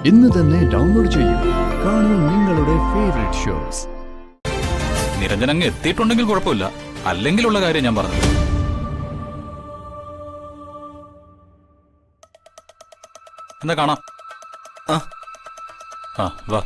ഇന്ന് തന്നെ ഡൗൺലോഡ് ചെയ്യൂ. കാണൂ നിങ്ങളുടെ ഫേവറേറ്റ് ഷോസ്. നിരഞ്ജൻ അങ്ങ് എത്തിയിട്ടുണ്ടെങ്കിൽ കുഴപ്പമില്ല, അല്ലെങ്കിലുള്ള കാര്യം ഞാൻ പറഞ്ഞു. എന്താ കാണാം? ആ വാ.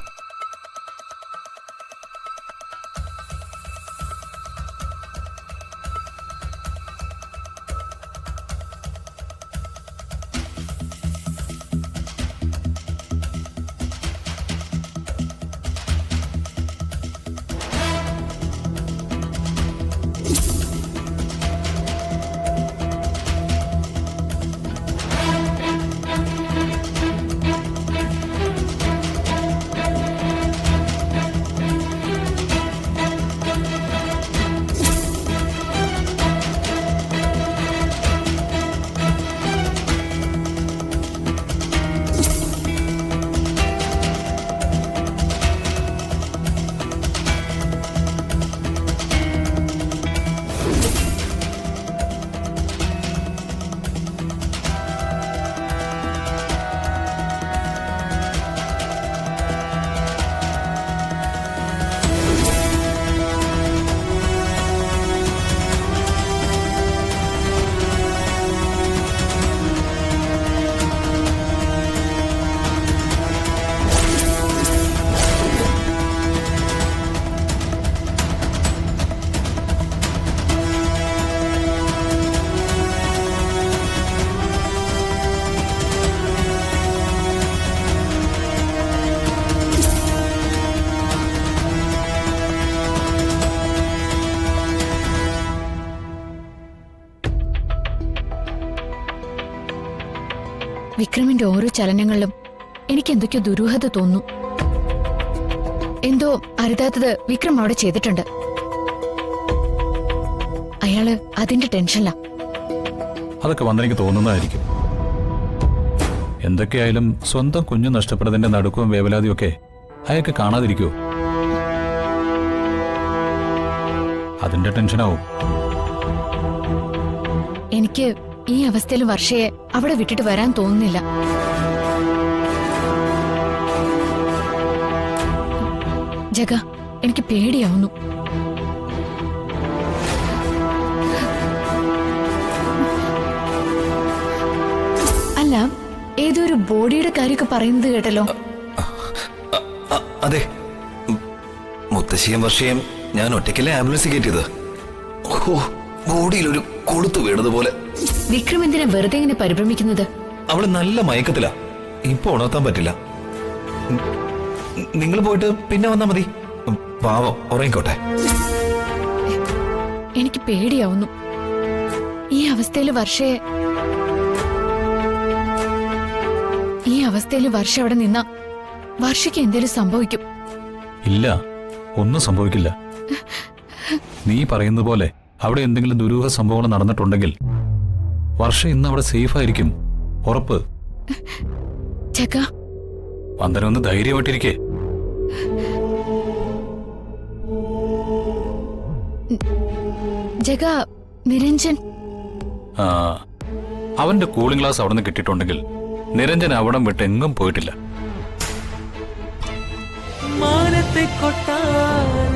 വിക്രമിന്റെ ഓരോ ചലനങ്ങളിലും എനിക്ക് എന്തൊക്കെയോ ദുരൂഹത തോന്നുന്നു. എന്തോ അരുതാത്തത് വിക്രം അവിടെ ചെയ്തിട്ടുണ്ട്. അയാള് അതിന്റെ ടെൻഷനിലാ. അതൊക്കെ വന്നെനിക്ക് തോന്നുന്നതായിരിക്കും. എന്തൊക്കെയായാലും സ്വന്തം കുഞ്ഞു നഷ്ടപ്പെട്ടതിന്റെ നടുക്കവും വേവലാതിയും ഒക്കെ അയാൾക്ക് കാണാതിരിക്കുവോ? അതിന്റെ ടെൻഷനാവും. എനിക്ക് ഈ അവസ്ഥയിൽ വർഷയെ അവിടെ വിട്ടിട്ട് വരാൻ തോന്നുന്നില്ല. ജഗ, എനിക്ക് പേടിയാവുന്നു. അല്ല, ഏതൊരു ബോഡിയുടെ കാര്യമൊക്കെ പറയുന്നത് കേട്ടല്ലോ. അതെ, മുത്തശ്ശിയും വർഷയും ഞാൻ ഒറ്റയ്ക്കല്ലേ ആംബുലൻസ് കയറ്റിയത്. ബോഡിയിൽ ഒരു കൊളുത്തു വീണതുപോലെ. വിക്രം എന്തിനാ വെറുതെ ഇങ്ങനെ പരിഭ്രമിക്കുന്നത്? അവള് നല്ല മയക്കത്തിലാ. ഇപ്പൊ ഉണർത്താൻ പറ്റില്ല. നിങ്ങൾ പോയിട്ട് പിന്നെ വന്നാ മതി. പാവം ഉറങ്ങിക്കോട്ടെ. എനിക്ക് പേടിയാവുന്നു. ഈ അവസ്ഥയിൽ വർഷ അവിടെ നിന്ന വർഷയ്ക്ക് എന്തേലും സംഭവിക്കും. ഇല്ല, ഒന്നും സംഭവിക്കില്ല. നീ പറയുന്നത് പോലെ അവിടെ എന്തെങ്കിലും ദുരൂഹ സംഭവങ്ങൾ നടന്നിട്ടുണ്ടെങ്കിൽ വർഷ ഇന്ന് അവിടെ സേഫ് ആയിരിക്കും, ഉറപ്പ്. വന്ദന ഒന്ന് ധൈര്യമായിട്ടിരിക്കേ. ജഗ, നിരഞ്ജൻ അവന്റെ കൂളിംഗ് ഗ്ലാസ് അവിടെ നിന്ന് കിട്ടിയിട്ടുണ്ടെങ്കിൽ നിരഞ്ജൻ അവിടം വിട്ട് എങ്ങും പോയിട്ടില്ല. മാനത്തെ കൊട്ടാരം